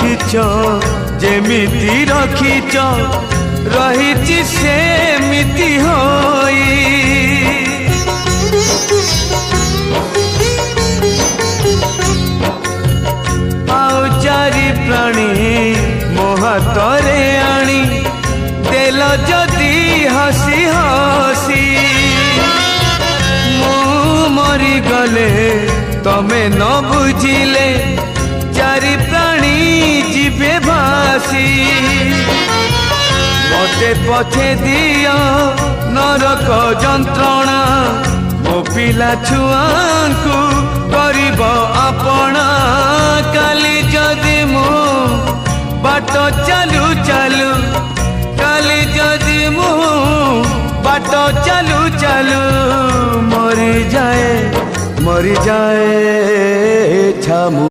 बुझिच जेमिति रखिच रहिछि सेमिति होई आउ चारि प्राणी मो हातरे आनी देल जदि हसी हसी मु मरी गले तमे न बुझिले चारि प्राणी जीवे भासी मते पछे दियो नरक जंत्रणा मो पिला छुआंकु करिब आपणा काली जदि मु बाट चालू चालू काली जदि मु बाट चालू चालू मरी जाए छामु।